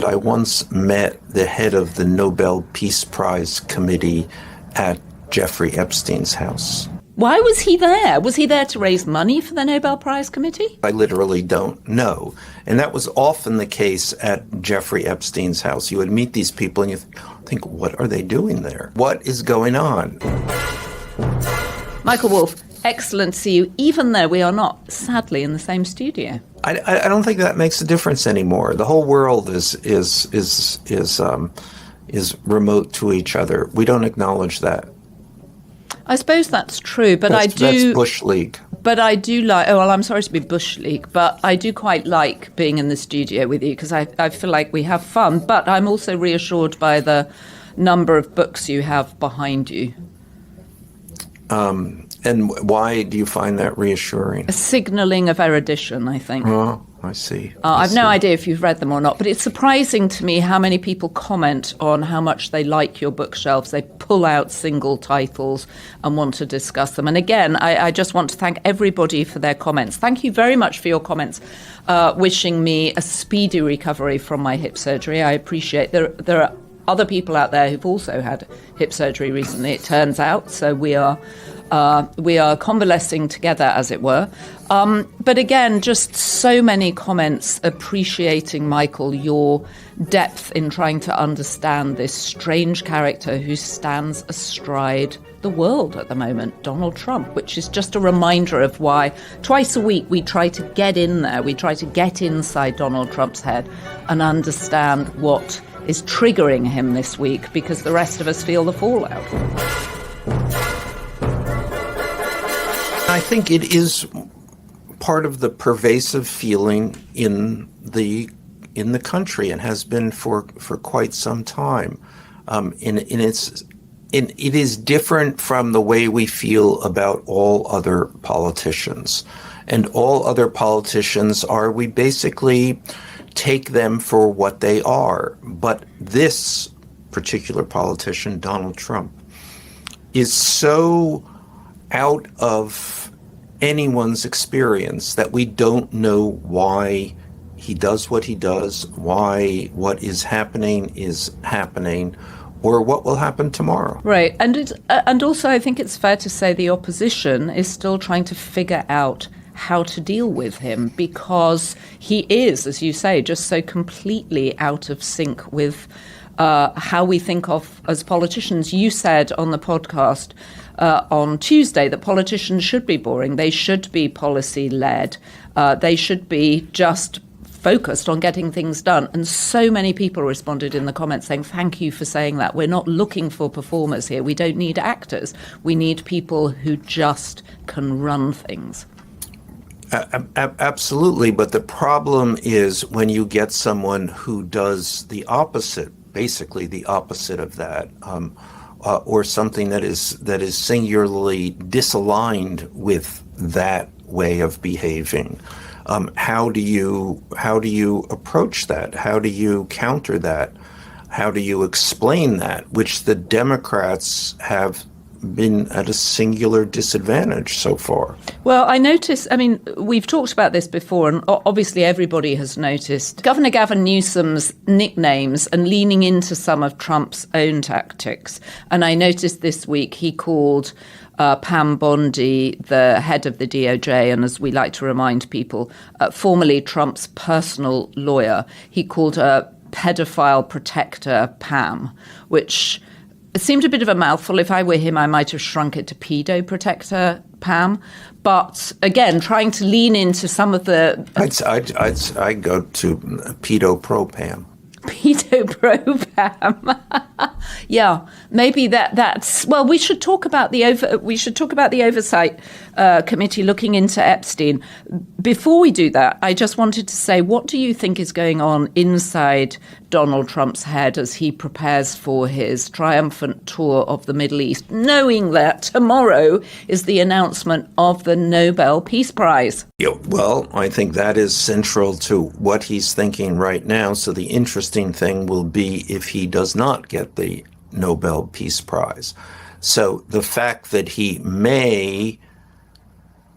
I once met the head of the Nobel Peace Prize Committee at Jeffrey Epstein's house. Why was he there? Was he there to raise money for the Nobel Prize Committee? I literally don't know. And that was often the case at Jeffrey Epstein's house. You would meet these people and you think, what are they doing there? What is going on? Michael Wolff, excellent to see you, even though we are not, sadly, in the same studio. I don't think that makes a difference anymore. The whole world is remote to each other. We don't acknowledge that. I suppose that's true, but that's Bush League. But I do like, I'm sorry to be Bush League, but I do quite like being in the studio with you because I feel like we have fun. But I'm also reassured by the number of books you have behind you. And why do you find that reassuring? A signalling of erudition, I think. Oh, I see. I've no idea if you've read them or not, but it's surprising to me how many people comment on how much they like your bookshelves. They pull out single titles and want to discuss them. And again, I just want to thank everybody for their comments. Thank you very much for your comments, wishing me a speedy recovery from my hip surgery. I appreciate there are other people out there who've also had hip surgery recently, it turns out. So we are convalescing together, as it were. But again, just so many comments appreciating, Michael, your depth in trying to understand this strange character who stands astride the world at the moment, Donald Trump, which is just a reminder of why twice a week we try to get in there, we try to get inside Donald Trump's head and understand what is triggering him this week, because the rest of us feel the fallout. I think it is part of the pervasive feeling in the country and has been for quite some time. It is different from the way we feel about all other politicians. And all other politicians we basically take them for what they are. But this particular politician, Donald Trump, is so out of anyone's experience that we don't know why he does what he does, why what is happening, or what will happen tomorrow. Right. And also I think it's fair to say the opposition is still trying to figure out how to deal with him, because he is, as you say, just so completely out of sync with how we think of as politicians. You said on the podcast on Tuesday that politicians should be boring. They should be policy-led. They should be just focused on getting things done. And so many people responded in the comments saying, thank you for saying that. We're not looking for performers here. We don't need actors. We need people who just can run things. Absolutely. But the problem is when you get someone who does the opposite, basically the opposite of that, or something that is singularly disaligned with that way of behaving. How do you approach that? How do you counter that? How do you explain that? Which the Democrats have been at a singular disadvantage so far. Well, I noticed, we've talked about this before, and obviously everybody has noticed Governor Gavin Newsom's nicknames and leaning into some of Trump's own tactics. And I noticed this week he called Pam Bondi, the head of the DOJ, and as we like to remind people, formerly Trump's personal lawyer. He called her pedophile protector Pam, which it seemed a bit of a mouthful. If I were him, I might have shrunk it to pedo protector Pam. But again, trying to lean into some of the... I'd go to pedo pro Pam. Pedo pro Pam. Yeah, maybe that's... Well, we should talk about the oversight committee looking into Epstein. Before we do that, I just wanted to say, what do you think is going on inside Donald Trump's head as he prepares for his triumphant tour of the Middle East, knowing that tomorrow is the announcement of the Nobel Peace Prize? Yeah, well, I think that is central to what he's thinking right now. So the interesting thing will be if he does not get the Nobel Peace Prize. So the fact that he may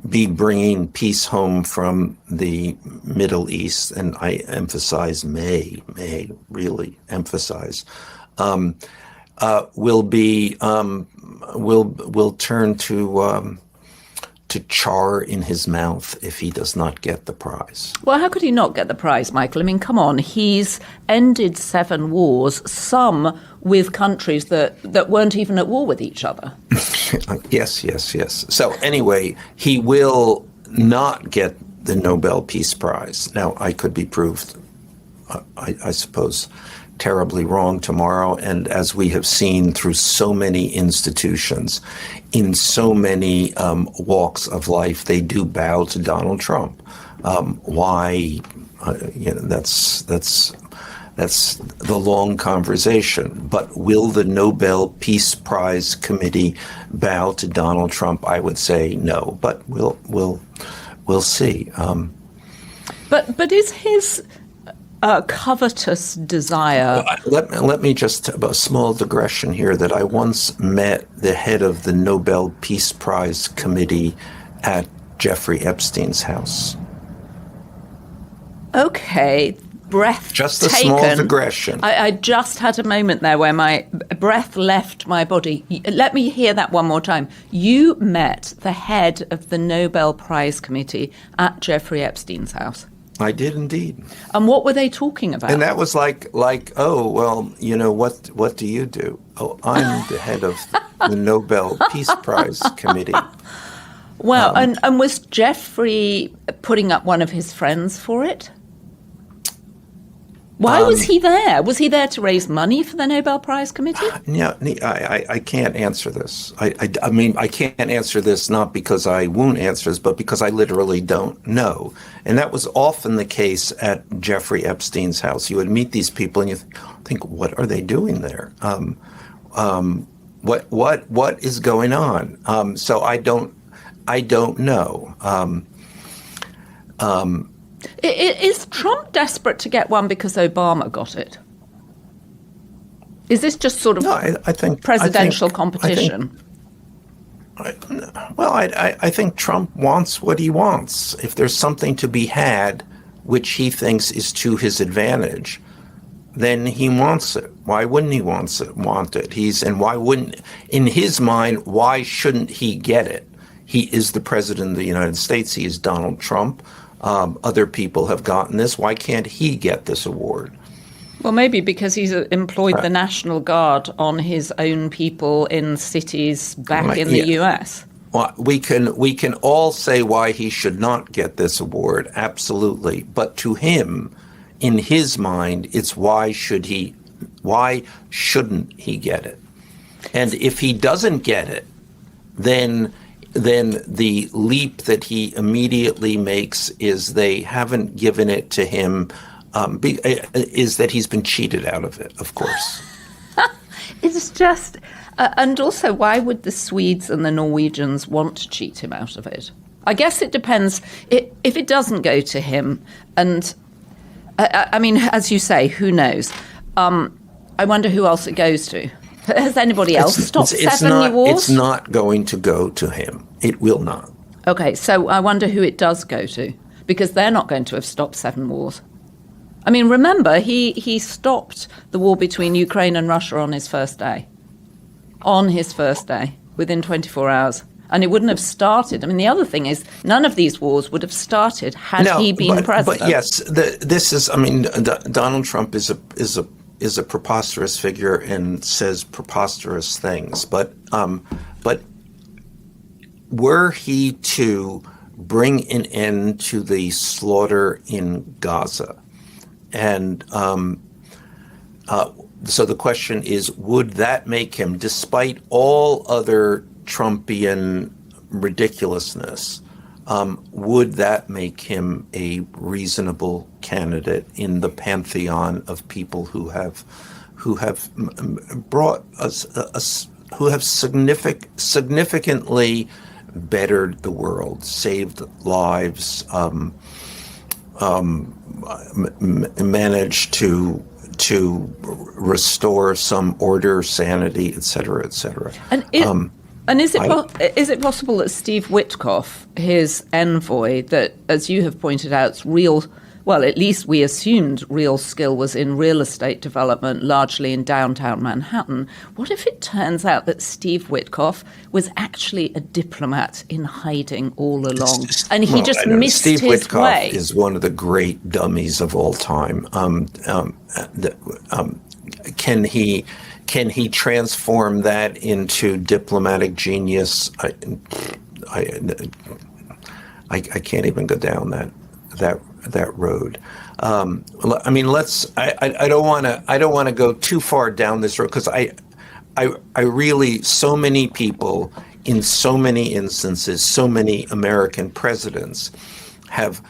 be bringing peace home from the Middle East, and I emphasize may really emphasize, will turn to char in his mouth if he does not get the prize. Well, how could he not get the prize, Michael? I mean, come on. He's ended 7 wars, some with countries that weren't even at war with each other. Yes. So anyway, he will not get the Nobel Peace Prize. Now, I could be proved, I suppose, terribly wrong tomorrow. And as we have seen through so many institutions, in so many walks of life, they do bow to Donald Trump. Why? That's the long conversation. But will the Nobel Peace Prize Committee bow to Donald Trump? I would say no, but we'll see. But is his covetous desire? Let me just have a small digression here. That I once met the head of the Nobel Peace Prize Committee at Jeffrey Epstein's house. Okay. Breath just a taken. Small digression. I just had a moment there where my breath left my body. Let me hear that one more time. You met the head of the Nobel Prize Committee at Jeffrey Epstein's house. I did indeed. And what were they talking about? And that was like, oh, well, what do you do? Oh, I'm the head of the Nobel Peace Prize Committee. Well, and was Jeffrey putting up one of his friends for it? Why was he there? Was he there to raise money for the Nobel Prize Committee? Yeah, I can't answer this. I mean, I can't answer this not because I won't answer this, but because I literally don't know. And that was often the case at Jeffrey Epstein's house. You would meet these people and you think, what are they doing there? What is going on? So I don't know. Is Trump desperate to get one because Obama got it? Is this just sort of I think presidential competition? I think Trump wants what he wants. If there's something to be had which he thinks is to his advantage, then he wants it. Why wouldn't he want it? And why wouldn't, in his mind, why shouldn't he get it? He is the president of the United States. He is Donald Trump. Other people have gotten this. Why can't he get this award? Well, maybe because he's employed the National Guard on his own people in cities back in the US. Well, we can all say why he should not get this award, absolutely. But to him, in his mind, it's why shouldn't he get it? And if he doesn't get it, then the leap that he immediately makes is they haven't given it to him, is that he's been cheated out of it, of course. It's just, and also, why would the Swedes and the Norwegians want to cheat him out of it? I guess it depends. If it doesn't go to him, and I mean, as you say, who knows? I wonder who else it goes to. Has anybody else stopped 7 wars? It's not going to go to him. It will not. Okay, so I wonder who it does go to, because they're not going to have stopped 7 wars. I mean, remember, he stopped the war between Ukraine and Russia on his first day. On his first day, within 24 hours. And it wouldn't have started. I mean, the other thing is, none of these wars would have started had he been president. But yes, this is, I mean, Donald Trump is a preposterous figure and says preposterous things. But were he to bring an end to the slaughter in Gaza, and so the question is, would that make him, despite all other Trumpian ridiculousness, would that make him a reasonable candidate in the pantheon of people who have brought us, who have significantly bettered the world, saved lives, managed to restore some order, sanity, et cetera, et cetera. And And is it possible that Steve Witkoff, his envoy, that, as you have pointed out, real, well, at least we assumed real skill was in real estate development, largely in downtown Manhattan. What if it turns out that Steve Witkoff was actually a diplomat in hiding all along, and he just missed Steve his Witkoff way? is one of the great dummies of all time. Can he transform that into diplomatic genius? I can't even go down that road. I mean, I don't want to go too far down this road, because I really, so many people in so many instances, so many American presidents have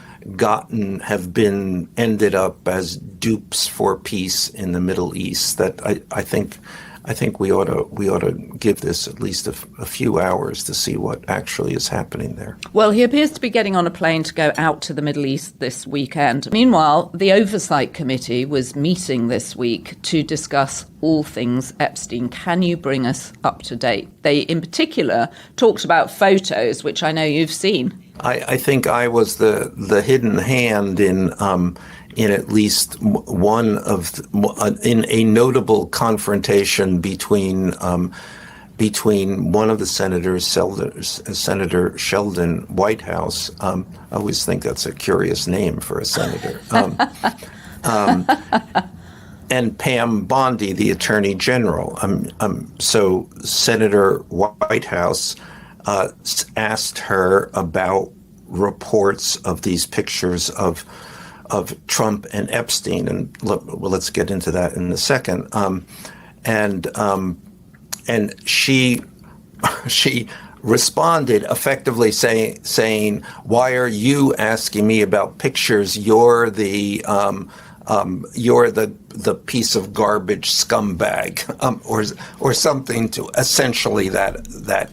ended up as dupes for peace in the Middle East, that I think we ought to give this at least a few hours to see what actually is happening there. Well, he appears to be getting on a plane to go out to the Middle East this weekend. Meanwhile, the Oversight Committee was meeting this week to discuss all things Epstein. Can you bring us up to date? They, in particular, talked about photos, which I know you've seen. I think I was the hidden hand in at least one in a notable confrontation between one of the senators, Senator Sheldon Whitehouse. I always think that's a curious name for a senator. And Pam Bondi, the Attorney General. So Senator Whitehouse asked her about reports of these pictures of Trump and Epstein, and let's get into that in a second. And she responded effectively saying, "Why are you asking me about pictures? You're the piece of garbage scumbag," or something to essentially that.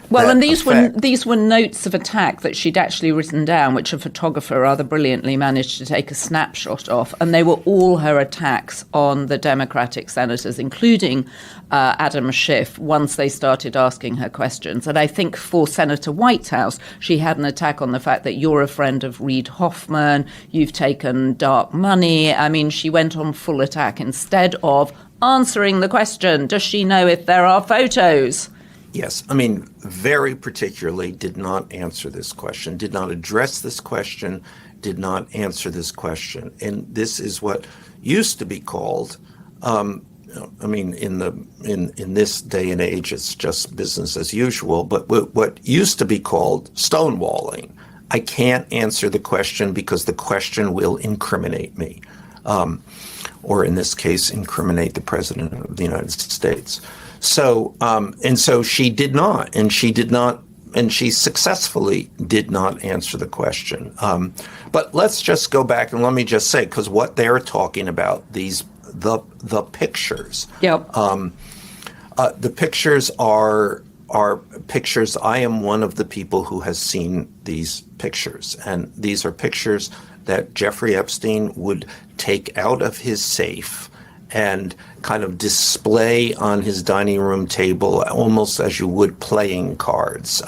Well, and these were notes of attack that she'd actually written down, which a photographer rather brilliantly managed to take a snapshot of, and they were all her attacks on the Democratic senators, including Adam Schiff, once they started asking her questions. And I think for Senator Whitehouse, she had an attack on the fact that you're a friend of Reid Hoffman, you've taken dark money. I mean, she went on full attack instead of answering the question, does she know if there are photos? Yes, I mean, very particularly did not answer this question, did not address this question, did not answer this question. And this is what used to be called, I mean, in this day and age, it's just business as usual, but what used to be called stonewalling. I can't answer the question because the question will incriminate me, or in this case, incriminate the President of the United States. So, and so she did not, and she successfully did not answer the question. But let's just go back and let me just say, because what they're talking about, the pictures. Yep. The pictures are pictures. I am one of the people who has seen these pictures, and these are pictures that Jeffrey Epstein would take out of his safe and kind of display on his dining room table, almost as you would playing cards.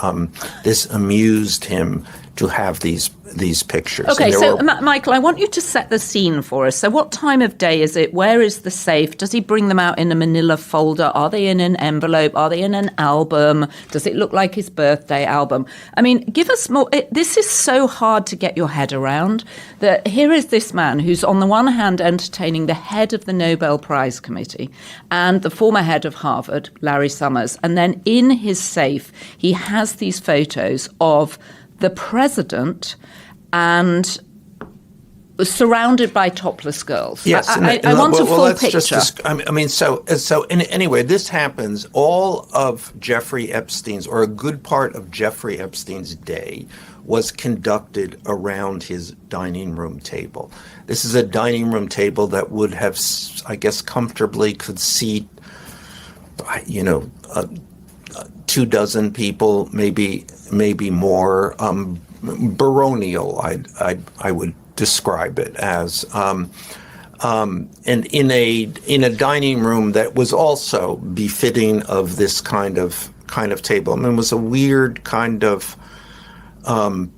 This amused him to have these pictures. Okay, so Michael, I want you to set the scene for us. So what time of day is it? Where is the safe? Does he bring them out in a manila folder? Are they in an envelope? Are they in an album? Does it look like his birthday album? I mean, give us more. This is so hard to get your head around, that here is this man who's on the one hand entertaining the head of the Nobel Prize Committee and the former head of Harvard, Larry Summers. And then in his safe, he has these photos of the president and surrounded by topless girls. Yes, I want a full picture. Anyway, this happens. All of Jeffrey Epstein's, or a good part of Jeffrey Epstein's day, was conducted around his dining room table. This is a dining room table that would have, I guess, comfortably could seat, 24 people, maybe more. Baronial, I would describe it as, and in a dining room that was also befitting of this kind of kind of table. I mean, it was a weird kind of, and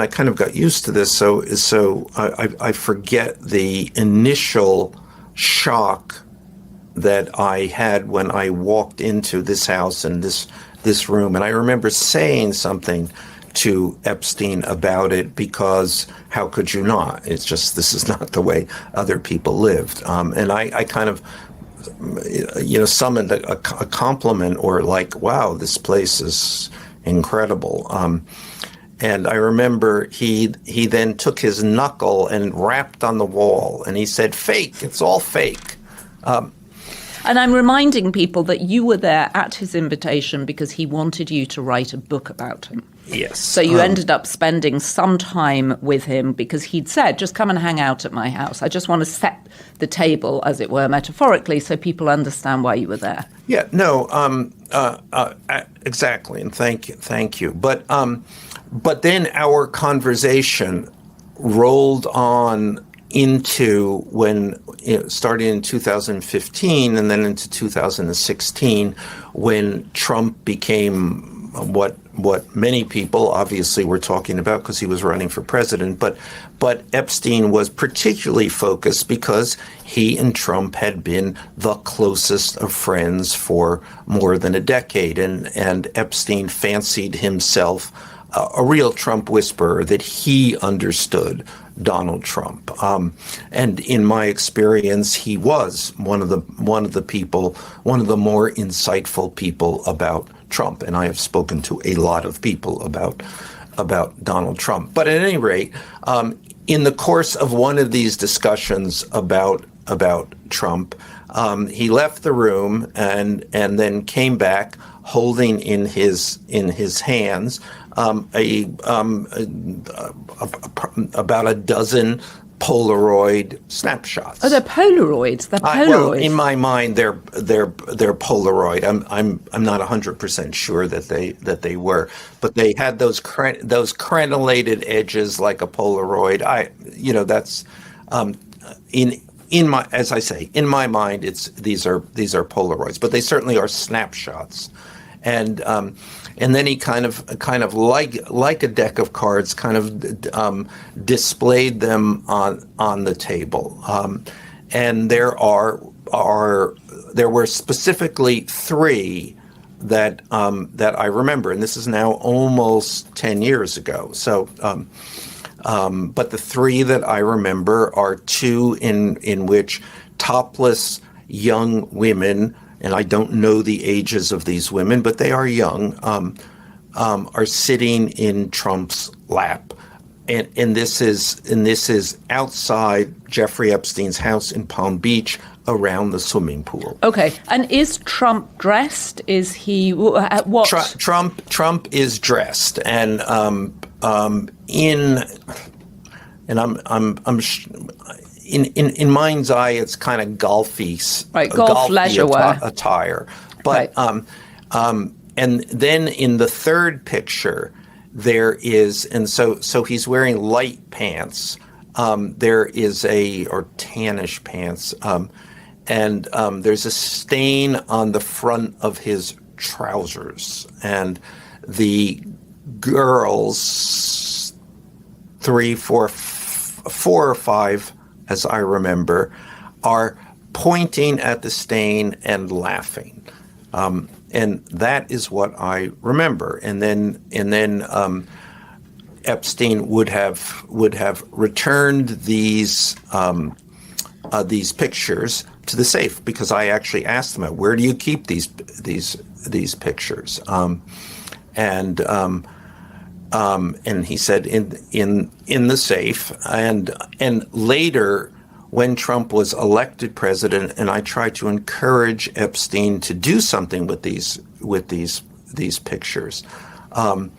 I kind of got used to this. So I forget the initial shock that I had when I walked into this house and this room. And I remember saying something to Epstein about it, because how could you not? It's just, this is not the way other people lived. And I kind of, summoned a compliment, or like, wow, this place is incredible. And I remember he then took his knuckle and rapped on the wall, and he said, "Fake, it's all fake." And I'm reminding people that you were there at his invitation because he wanted you to write a book about him. Yes. So you ended up spending some time with him because he'd said, just come and hang out at my house. I just want to set the table, as it were, metaphorically, so people understand why you were there. Yeah, no, exactly. And thank you. But then our conversation rolled on into when it started in 2015 and then into 2016, when Trump became what many people obviously were talking about because he was running for president. But Epstein was particularly focused because he and Trump had been the closest of friends for more than a decade. And Epstein fancied himself a real Trump whisperer, that he understood Donald Trump. And in my experience, he was one of the more insightful people about Trump. And I have spoken to a lot of people about Donald Trump. But at any rate, in the course of one of these discussions about Trump, he left the room and then came back holding in his hands about a dozen Polaroid snapshots. Oh, they're Polaroids. They're Polaroids. Well, in my mind, they're Polaroid. I'm not 100% sure that they were, but they had those crenellated edges like a Polaroid. That's in my, as I say, in my mind, these are Polaroids, but they certainly are snapshots. And then he kind of like a deck of cards, kind of displayed them on the table. And there were specifically three that I remember, and this is now almost 10 years ago. So, but the three that I remember are two in which topless young women, and I don't know the ages of these women, but they are young, are sitting in Trump's lap. And this is outside Jeffrey Epstein's house in Palm Beach, around the swimming pool. Okay. And is Trump dressed? Is he what? Trump is dressed, and in mind's eye, it's kind of golfy, right? Golf leisure wear attire. But right. And then in the third picture, there is, and so he's wearing light pants. There is or tannish pants, and there's a stain on the front of his trousers, and the girls, four or five, as I remember, are pointing at the stain and laughing. And that is what I remember. And then Epstein would have returned these pictures to the safe, because I actually asked him, where do you keep these pictures? And he said in the safe. And later, when Trump was elected president, and I tried to encourage Epstein to do something with these pictures, and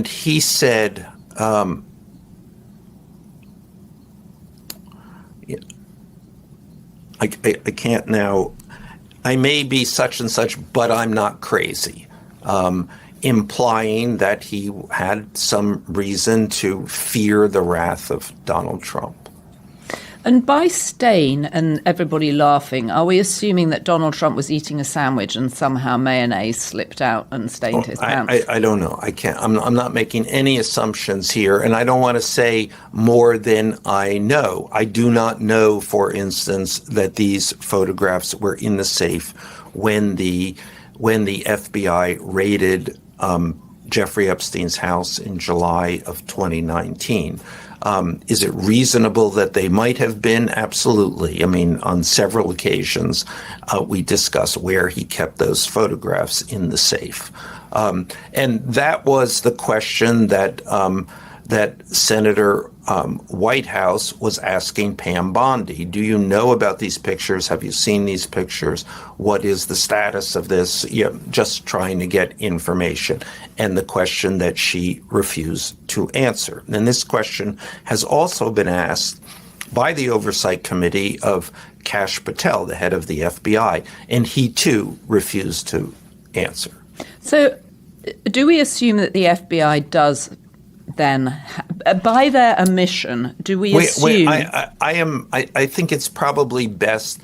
he said, I can't now. I may be such and such, but I'm not crazy. Implying that he had some reason to fear the wrath of Donald Trump. And by stain and everybody laughing, are we assuming that Donald Trump was eating a sandwich and somehow mayonnaise slipped out and stained his pants? I don't know. I can't. I'm not making any assumptions here, and I don't want to say more than I know. I do not know, for instance, that these photographs were in the safe when the FBI raided Jeffrey Epstein's house in July of 2019. Is it reasonable that they might have been? Absolutely. I mean, on several occasions, we discuss where he kept those photographs in the safe. And that was the question that Senator Whitehouse was asking Pam Bondi. Do you know about these pictures? Have you seen these pictures? What is the status of this? Just trying to get information. And the question that she refused to answer. And this question has also been asked by the Oversight Committee of Kash Patel, the head of the FBI, and he too refused to answer. So do we assume that the FBI does then, by their omission, do we assume? I think it's probably best,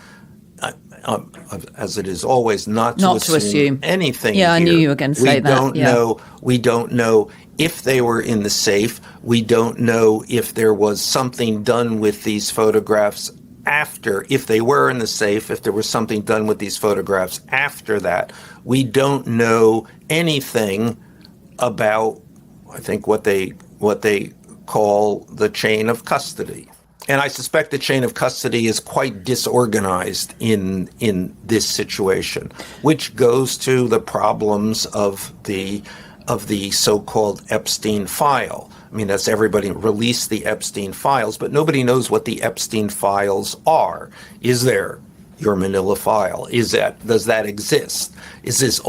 as it is always, not to assume anything. Yeah, here. I knew you were going to say that. We don't know if they were in the safe. We don't know if there was something done with these photographs after, if they were in the safe, if there was something done with these photographs after that. We don't know anything about, I think, what they call the chain of custody. And I suspect the chain of custody is quite disorganized in this situation, which goes to the problems of the so-called Epstein file. I mean, that's everybody released the Epstein files, but nobody knows what the Epstein files are. Is there your Manila file? Does that exist? Is this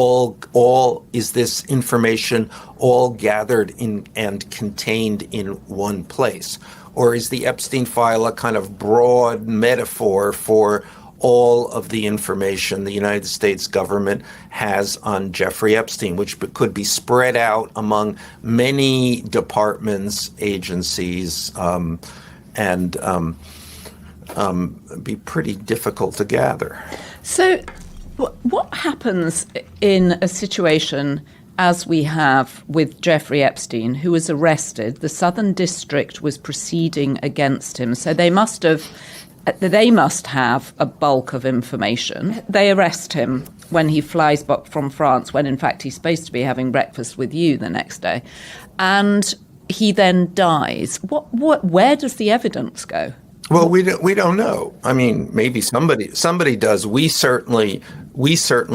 is this information all gathered in and contained in one place? Or is the Epstein file a kind of broad metaphor for all of the information the United States government has on Jeffrey Epstein, which could be spread out among many departments, agencies, and be pretty difficult to gather. So what happens in a situation as we have with Jeffrey Epstein, who was arrested? The Southern District was proceeding against him, so they must have a bulk of information. They arrest him when he flies back from France, when in fact he's supposed to be having breakfast with you the next day, and he then dies. Where does the evidence go? Well, we don't know. I mean, maybe somebody does. We certainly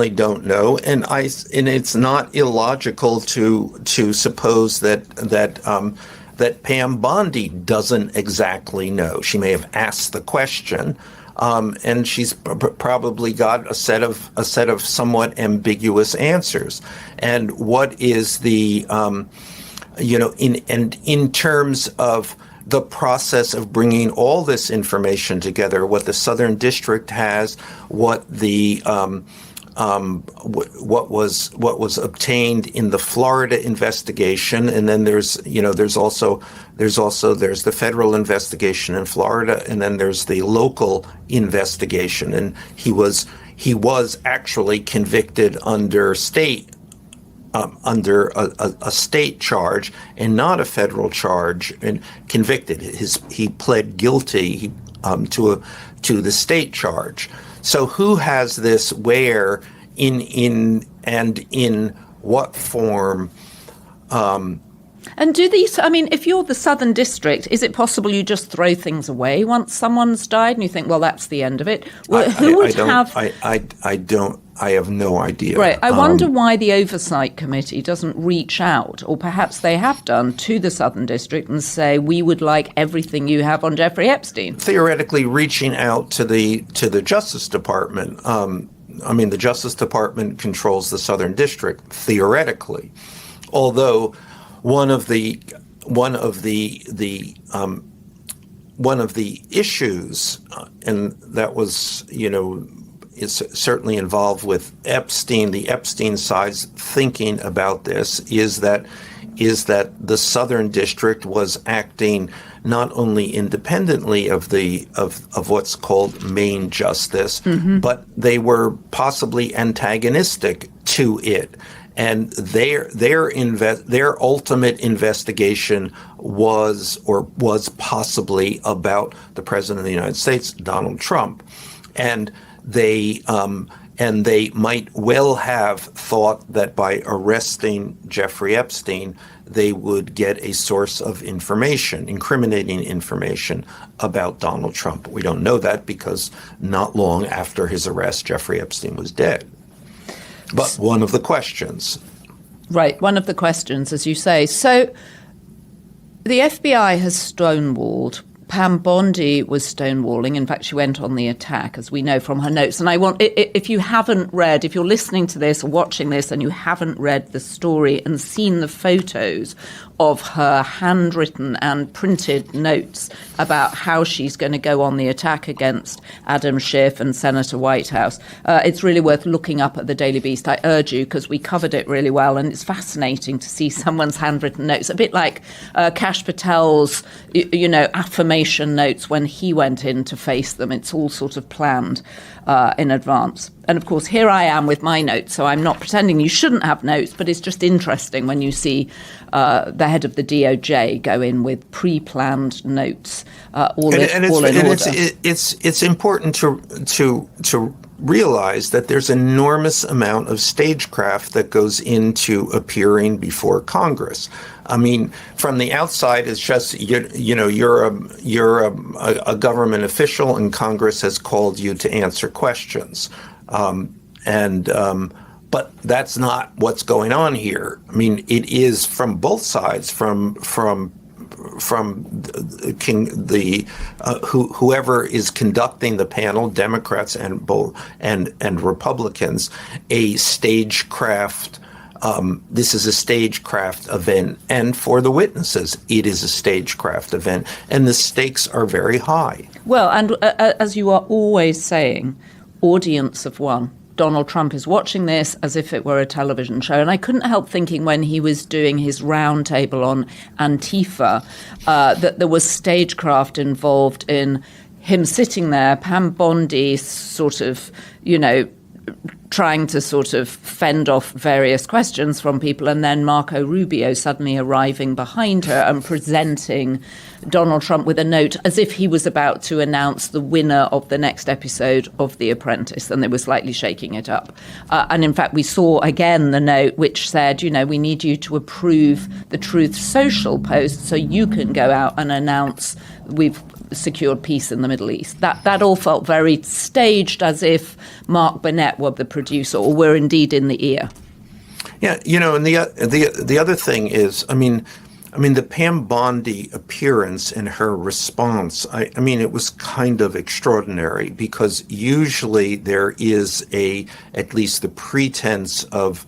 don't know, and it's not illogical to suppose that Pam Bondi doesn't exactly know. She may have asked the question, and she's probably got a set of somewhat ambiguous answers. And what is the in terms of the process of bringing all this information together, what the Southern District has, what the what was obtained in the Florida investigation, and then there's the federal investigation in Florida, and then there's the local investigation, and he was actually convicted under a state charge and not a federal charge, and convicted. He pled guilty to the state charge. So who has this where, in what form? And do these, I mean, if you're the Southern District, is it possible you just throw things away once someone's died and you think, well, that's the end of it? Well, I have no idea. Right. I wonder why the Oversight Committee doesn't reach out, or perhaps they have done, to the Southern District and say, we would like everything you have on Jeffrey Epstein. Theoretically, reaching out to the Justice Department. I mean, the Justice Department controls the Southern District, theoretically. Although one of the issues, and that was, is certainly involved with Epstein, the Epstein side's thinking about this, is that the Southern District was acting not only independently of what's called main justice, but they were possibly antagonistic to it. And their ultimate investigation was possibly about the President of the United States, Donald Trump. And they might well have thought that by arresting Jeffrey Epstein, they would get a source of information, incriminating information about Donald Trump. We don't know that because not long after his arrest, Jeffrey Epstein was dead. But one of the questions. Right, one of the questions, as you say. So the FBI has stonewalled. Pam Bondi was stonewalling. In fact, she went on the attack, as we know from her notes. And I want, if you haven't read, if you're listening to this or watching this and you haven't read the story and seen the photos of her handwritten and printed notes about how she's going to go on the attack against Adam Schiff and Senator Whitehouse, it's really worth looking up at the Daily Beast. I urge you, because we covered it really well, and it's fascinating to see someone's handwritten notes, a bit like Kash Patel's, affirmation notes when he went in to face them. It's all sort of planned in advance. And of course, here I am with my notes, so I'm not pretending you shouldn't have notes, but it's just interesting when you see the head of the DOJ go in with pre-planned notes, all in order. It's important to realize that there's an enormous amount of stagecraft that goes into appearing before Congress. I mean, from the outside, it's just you're a government official, and Congress has called you to answer questions, but that's not what's going on here. I mean, it is from both sides, from whoever is conducting the panel, Democrats and Republicans, a stagecraft. This is a stagecraft event, and for the witnesses, it is a stagecraft event, and the stakes are very high. Well, and as you are always saying, audience of one. Donald Trump is watching this as if it were a television show. And I couldn't help thinking when he was doing his roundtable on Antifa that there was stagecraft involved in him sitting there, Pam Bondi sort of, trying to sort of fend off various questions from people, and then Marco Rubio suddenly arriving behind her and presenting Donald Trump with a note as if he was about to announce the winner of the next episode of The Apprentice, and they were slightly shaking it up. And in fact, we saw again the note which said, we need you to approve the Truth Social post so you can go out and announce we've secured peace in the Middle East. That all felt very staged, as if Mark Burnett were the producer or were indeed in the ear. Yeah, and the other thing is, I mean, the Pam Bondi appearance and her response, I mean, it was kind of extraordinary, because usually there is at least the pretense of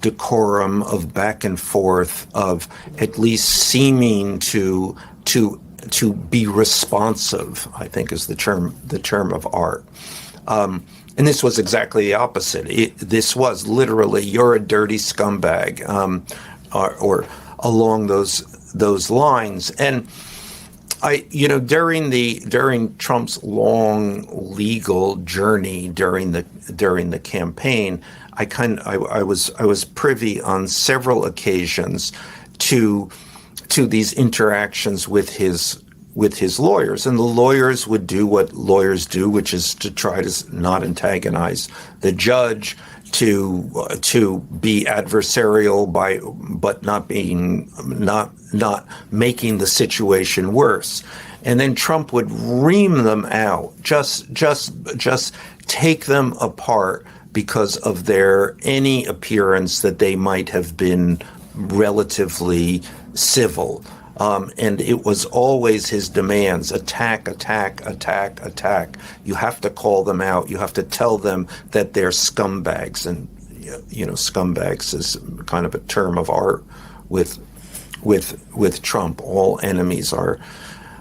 decorum, of back and forth, of at least seeming to be responsive, I think is the term of art. And this was exactly the opposite. This was literally, you're a dirty scumbag, or along those lines. And during Trump's long legal journey during the campaign, I was privy on several occasions to these interactions with his lawyers, and the lawyers would do what lawyers do, which is to try to not antagonize the judge, to be adversarial but not making the situation worse. And then Trump would ream them out, just take them apart because of any appearance that they might have been relatively civil. And it was always his demands: attack, attack, attack, attack. You have to call them out. You have to tell them that they're scumbags. And, scumbags is kind of a term of art with Trump. All enemies or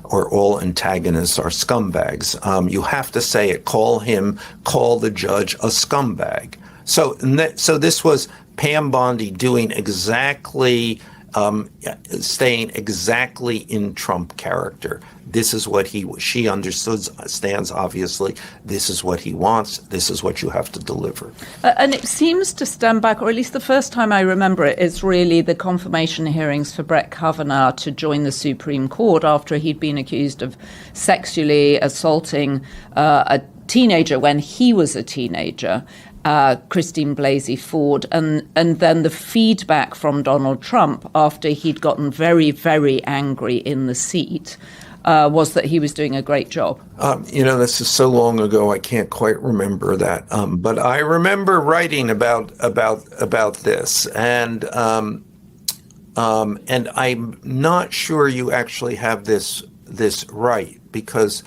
all antagonists are scumbags. You have to say it. Call the judge a scumbag. So this was Pam Bondi doing exactly staying exactly in Trump character. This is what she understands, obviously. This is what he wants. This is what you have to deliver. And it seems to stand back, or at least the first time I remember it, is really the confirmation hearings for Brett Kavanaugh to join the Supreme Court after he'd been accused of sexually assaulting a teenager when he was a teenager. Christine Blasey Ford, and then the feedback from Donald Trump after he'd gotten very, very angry in the seat was that he was doing a great job. This is so long ago I can't quite remember that, but I remember writing about this, and I'm not sure you actually have this right, because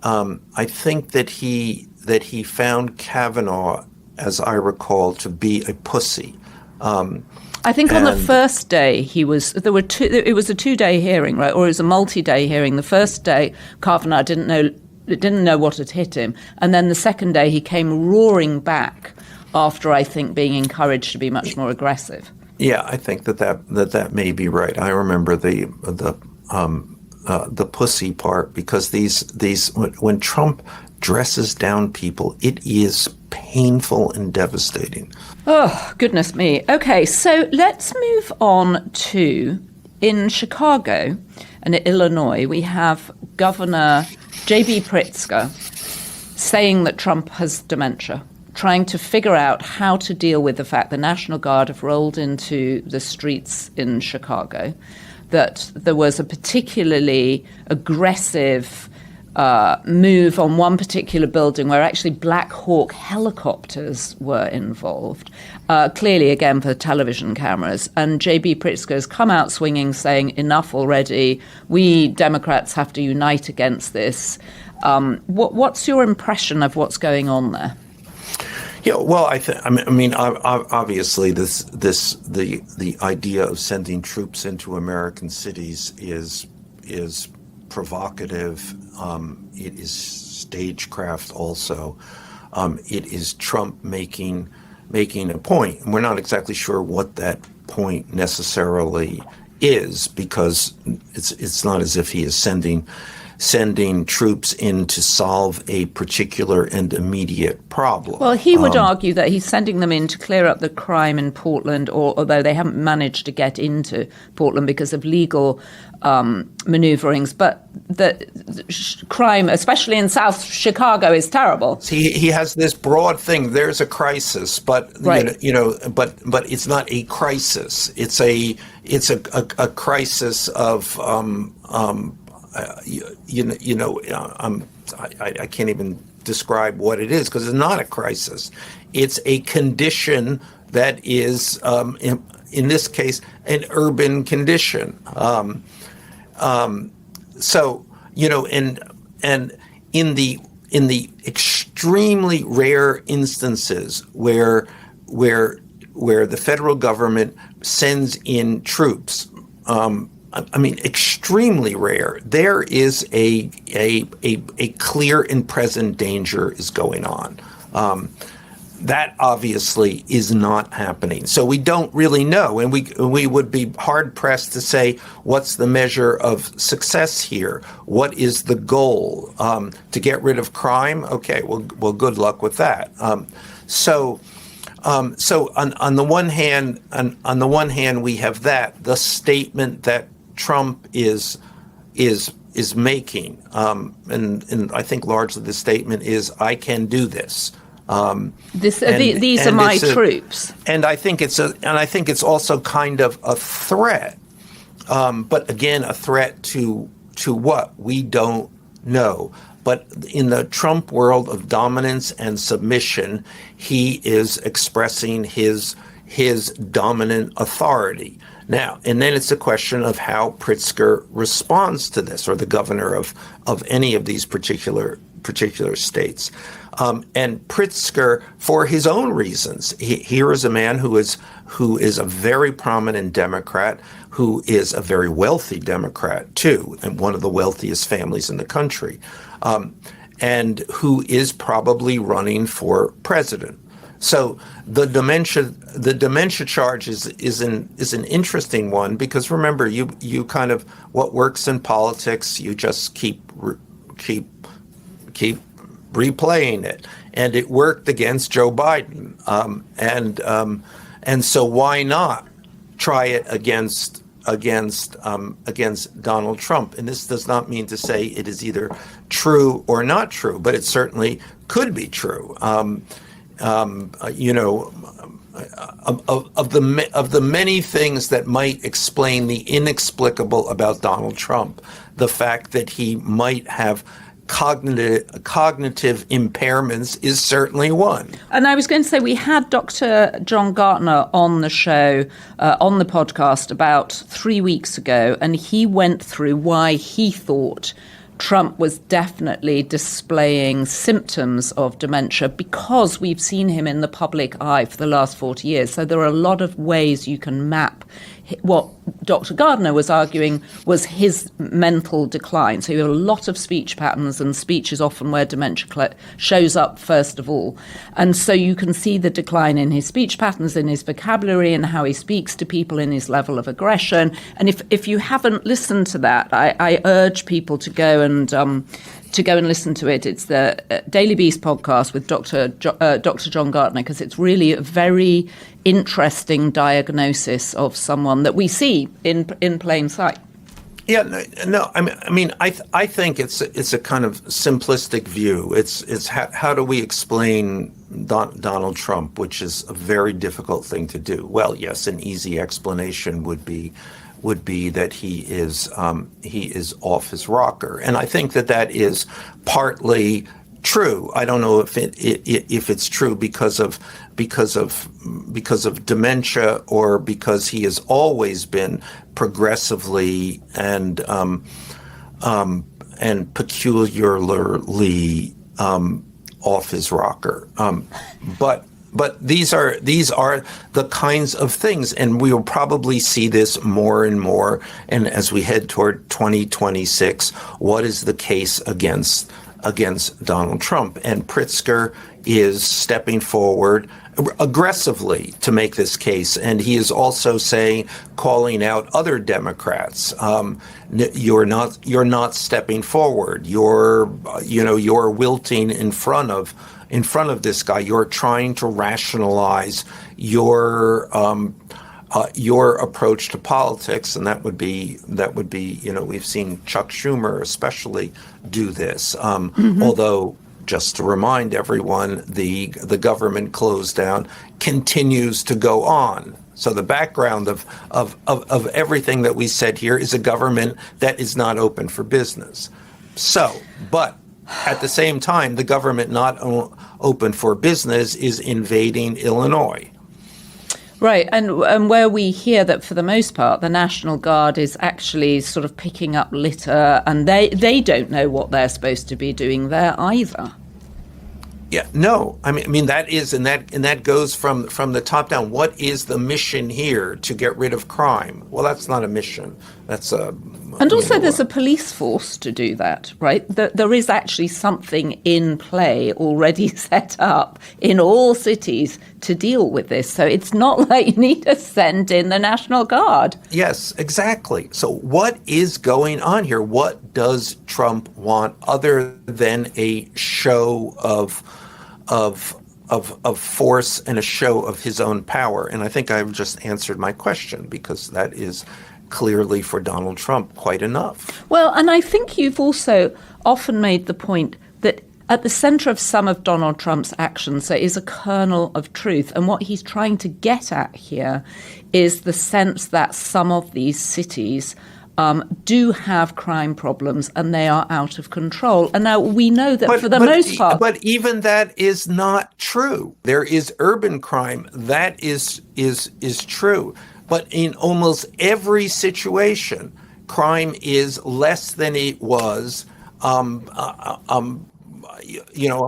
I think that he found Kavanaugh, as I recall, to be a pussy. I think on the first day it was a 2-day hearing, right? Or it was a multi-day hearing. The first day, Kavanaugh didn't know what had hit him. And then the second day, he came roaring back after, I think, being encouraged to be much more aggressive. Yeah, I think that may be right. I remember the pussy part, because these when Trump dresses down people, it is painful and devastating. Oh, goodness me. Okay, so let's move on to, in Chicago and in Illinois, we have Governor J.B. Pritzker saying that Trump has dementia, trying to figure out how to deal with the fact the National Guard have rolled into the streets in Chicago, that there was a particularly aggressive move on one particular building where actually Black Hawk helicopters were involved, clearly, again, for television cameras. And J.B. Pritzker has come out swinging, saying, enough already. We Democrats have to unite against this. What's your impression of what's going on there? Yeah, well, obviously, the idea of sending troops into American cities is provocative. It is stagecraft also. It is Trump making a point. And we're not exactly sure what that point necessarily is, because it's not as if he is sending troops in to solve a particular and immediate problem. Well, he would argue that he's sending them in to clear up the crime in Portland, although they haven't managed to get into Portland because of legal maneuverings. But the crime, especially in South Chicago, is terrible. He has this broad thing. There's a crisis, but right. But it's not a crisis. It's a crisis of I can't even describe what it is, because it's not a crisis. It's a condition that is, in this case, an urban condition. So and in the extremely rare instances where the federal government sends in troops, extremely rare, there is a clear and present danger is going on. That obviously is not happening. So we don't really know, and we would be hard pressed to say what's the measure of success here. What is the goal? To get rid of crime? Okay, well, good luck with that. So on the one hand, we have that, the statement that Trump is making, and I think largely the statement is, I can do this. These are my troops, and I think it's also kind of a threat, but again, a threat to what we don't know. But in the Trump world of dominance and submission, he is expressing his dominant authority. Now, and then it's a question of how Pritzker responds to this, or the governor of any of these particular states. And Pritzker, for his own reasons, here is a man who is a very prominent Democrat, who is a very wealthy Democrat too, and one of the wealthiest families in the country, and who is probably running for president. So the dementia charge is an interesting one, because remember, you kind of, what works in politics, you just keep replaying it, and it worked against Joe Biden, and so why not try it against Donald Trump? And this does not mean to say it is either true or not true, but it certainly could be true. You know, of the many things that might explain the inexplicable about Donald Trump, the fact that he might have cognitive impairments is certainly one. And I was going to say, we had Dr. John Gartner on the show, on the podcast about 3 weeks ago, and he went through why he thought Trump was definitely displaying symptoms of dementia, because we've seen him in the public eye for the last 40 years. So there are a lot of ways you can map what Dr. Gardner was arguing was his mental decline. So you have a lot of speech patterns, and speech is often where dementia shows up first of all. And so you can see the decline in his speech patterns, in his vocabulary, and how he speaks to people, in his level of aggression. And if you haven't listened to that, I urge people to go and listen to it. It's the Daily Beast podcast with Dr. John Gartner, because it's really a very interesting diagnosis of someone that we see in plain sight. Yeah, no. I mean, I think it's a kind of simplistic view. It's how do we explain Donald Trump, which is a very difficult thing to do. Well, yes, an easy explanation would be that he is off his rocker, and I think that is partly true. I don't know if it's true because of dementia, or because he has always been progressively and peculiarly off his rocker. But these are the kinds of things, and we will probably see this more and more. And as we head toward 2026, what is the case against Donald Trump? And Pritzker is stepping forward aggressively to make this case, and he is also calling out other Democrats. You're not stepping forward. You're wilting in front of this guy. You're trying to rationalize your approach to politics, and that would be we've seen Chuck Schumer especially do this. Although, just to remind everyone, the government close down continues to go on. So the background of everything that we said here is a government that is not open for business. So, but at the same time, the government not open for business is invading Illinois. Right, and where we hear that for the most part, the National Guard is actually sort of picking up litter, and they don't know what they're supposed to be doing there either. Yeah, no, I mean that is, and that goes from the top down. What is the mission here? To get rid of crime? Well, that's not a mission. That's a And also there's a police force to do that, right? There is actually something in play already set up in all cities to deal with this. So it's not like you need to send in the National Guard. Yes, exactly. So what is going on here? What does Trump want other than a show of force and a show of his own power? And I think I've just answered my question, because that is clearly for Donald Trump quite enough. Well, and I think you've also often made the point that at the center of some of Donald Trump's actions there is a kernel of truth. And what he's trying to get at here is the sense that some of these cities do have crime problems and they are out of control. And now we know that for the most part. But even that is not true. There is urban crime. That is true. But in almost every situation, crime is less than it was.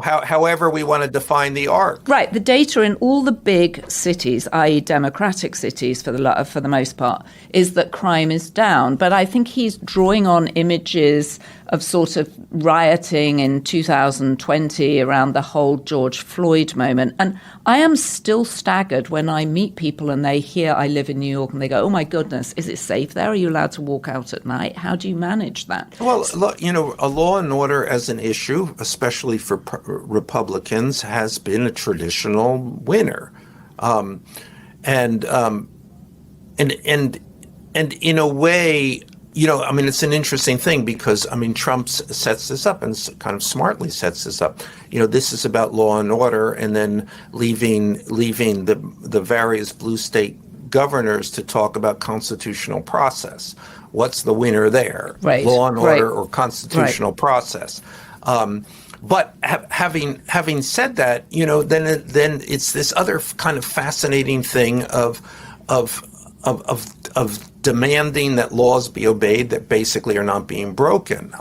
However we want to define the arc. Right. The data in all the big cities, i.e. democratic cities for the most part, is that crime is down. But I think he's drawing on images sort of rioting in 2020 around the whole George Floyd moment. And I am still staggered when I meet people and they hear I live in New York and they go, oh my goodness, is it safe there? Are you allowed to walk out at night? How do you manage that? Well, look, a law and order as an issue, especially for Republicans, has been a traditional winner. And in a way, it's an interesting thing because, Trump sets this up and kind of smartly sets this up. This is about law and order, and then leaving the various blue state governors to talk about constitutional process. What's the winner there? Right. Law and order or constitutional process? But having said that, then it's this other kind of fascinating thing of demanding that laws be obeyed that basically are not being broken.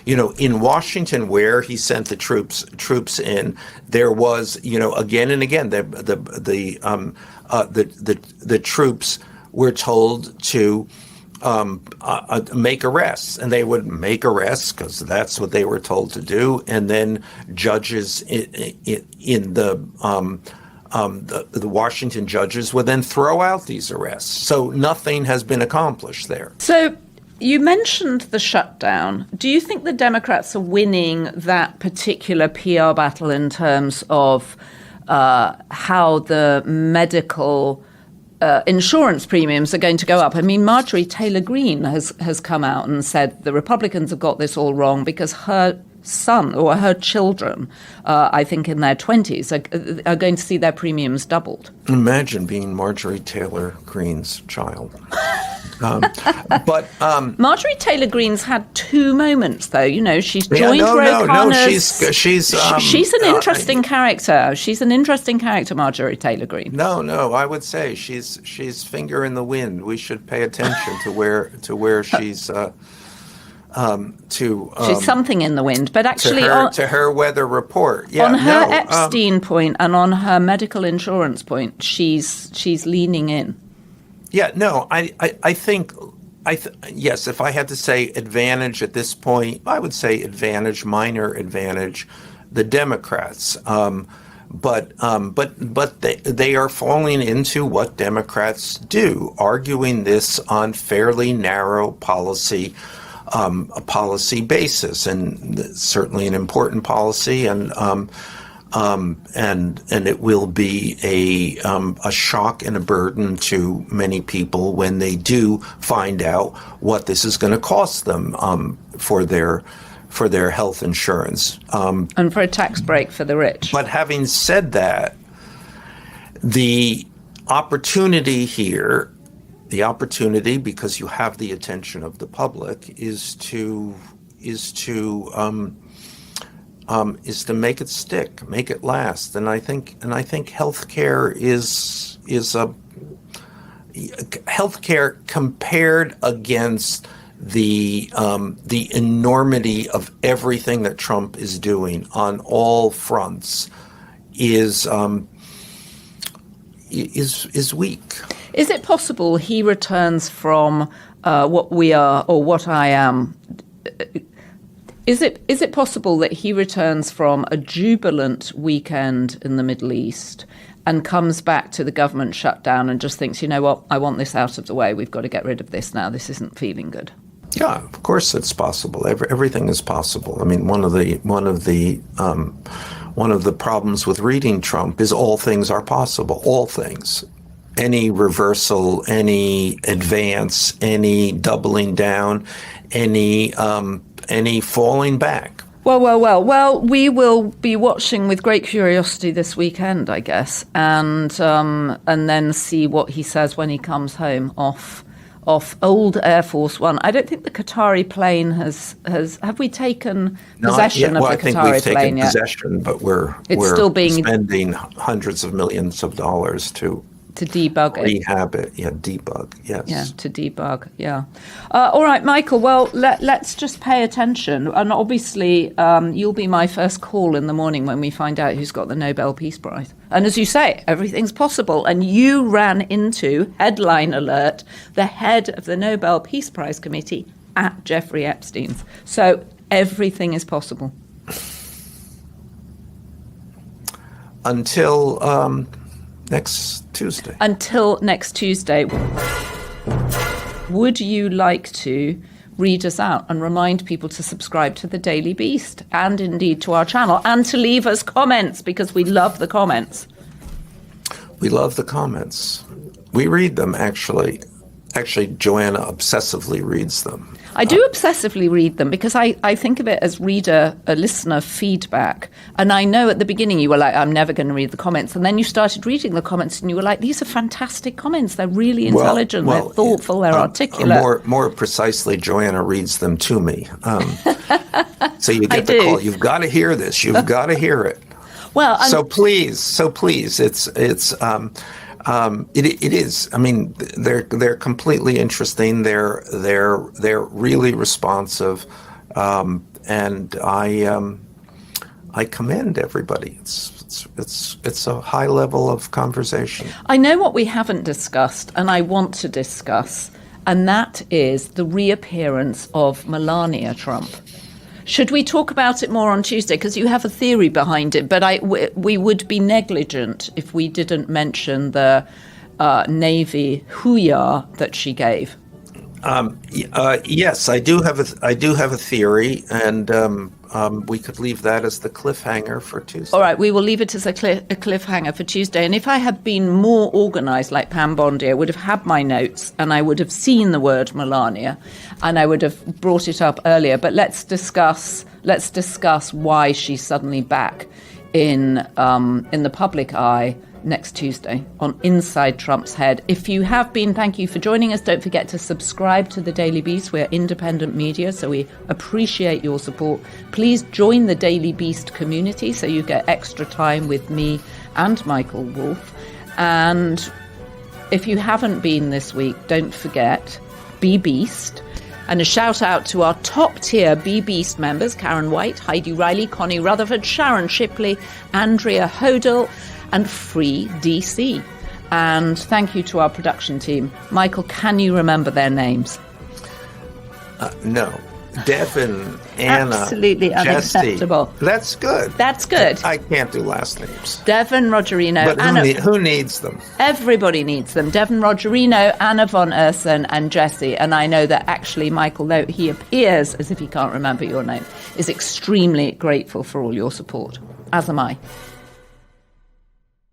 In Washington, where he sent the troops in, there was, again and again, the troops were told to make arrests, and they would make arrests because that's what they were told to do, and then judges in the Washington judges would then throw out these arrests. So nothing has been accomplished there. So you mentioned the shutdown. Do you think the Democrats are winning that particular PR battle in terms of how the medical insurance premiums are going to go up? Marjorie Taylor Greene has come out and said the Republicans have got this all wrong because her son or her children, I think in their 20s, are going to see their premiums doubled. Imagine being Marjorie Taylor Greene's child. Marjorie Taylor Greene's had two moments, though. She's joined Ro Khanna's. She's an interesting character. She's an interesting character, Marjorie Taylor Greene. No, I would say she's finger in the wind. We should pay attention to where she's. She's something in the wind, but actually to her weather report. On her Epstein point and on her medical insurance point, she's leaning in. Yeah, no, I think yes. If I had to say advantage at this point, I would say minor advantage, the Democrats. But they are falling into what Democrats do, arguing this on fairly narrow policy. A policy basis, and certainly an important policy, and it will be a shock and a burden to many people when they do find out what this is going to cost them for their health insurance and for a tax break for the rich. But having said that, the opportunity here. The opportunity, because you have the attention of the public, is to make it stick, make it last. And I think healthcare is healthcare compared against the enormity of everything that Trump is doing on all fronts is weak. Is it possible he returns from what we are or what I am? Is it possible that he returns from a jubilant weekend in the Middle East and comes back to the government shutdown and just thinks, you know what, I want this out of the way. We've got to get rid of this now. This isn't feeling good. Yeah, of course it's possible. Everything is possible. One of the problems with reading Trump is all things are possible. All things. Any reversal, any advance, any doubling down, any falling back. Well, we will be watching with great curiosity this weekend, I guess, and then see what he says when he comes home off old Air Force One. I don't think the Qatari plane has have we taken possession of the Qatari plane yet? I think we've taken possession, but we're still being spending hundreds of millions of dollars to debug it. Rehab it. Yeah, debug. Yes. Yeah, to debug. Yeah. All right, Michael. Well, let's just pay attention. And obviously, you'll be my first call in the morning when we find out who's got the Nobel Peace Prize. And as you say, everything's possible. And you ran into, headline alert, the head of the Nobel Peace Prize Committee at Jeffrey Epstein's. So everything is possible. Until next Tuesday. Until next Tuesday. Would you like to read us out and remind people to subscribe to The Daily Beast and indeed to our channel and to leave us comments, because we love the comments? We love the comments. We read them, actually. Actually, Joanna obsessively reads them. I do obsessively read them because I think of it as listener feedback. And I know at the beginning you were like, I'm never going to read the comments. And then you started reading the comments and you were like, these are fantastic comments. They're really intelligent. They're thoughtful. They're articulate. More precisely, Joanna reads them to me. So you get the call. You've got to hear this. You've got to hear it. Well, so please, it is. I mean, they're completely interesting. They're really responsive, and I commend everybody. It's a high level of conversation. I know what we haven't discussed, and I want to discuss, and that is the reappearance of Melania Trump. Should we talk about it more on Tuesday? Because you have a theory behind it, but we would be negligent if we didn't mention the Navy hooyah that she gave. Yes, I do have a theory, and we could leave that as the cliffhanger for Tuesday. All right, we will leave it as a cliffhanger for Tuesday. And if I had been more organised like Pam Bondi, I would have had my notes and I would have seen the word Melania, and I would have brought it up earlier. But let's discuss why she's suddenly back in the public eye next Tuesday on Inside Trump's Head. If you have been, thank you for joining us. Don't forget to subscribe to The Daily Beast. We're independent media, so we appreciate your support. Please join the Daily Beast community so you get extra time with me and Michael Wolff. And if you haven't been this week, don't forget, be Beast. And a shout out to our top tier Be Beast members, Karen White, Heidi Riley, Connie Rutherford, Sharon Shipley, Andrea Hodel, and Free DC. And thank you to our production team. Michael, can you remember their names? No. Devin, Anna, absolutely unacceptable. Jesse. That's good. That's good. I can't do last names. Devin, Rogerino, but Anna. Who needs them? Everybody needs them. Devin, Rogerino, Anna von Ursen, and Jesse. And I know that actually Michael, though he appears as if he can't remember your name, is extremely grateful for all your support. As am I.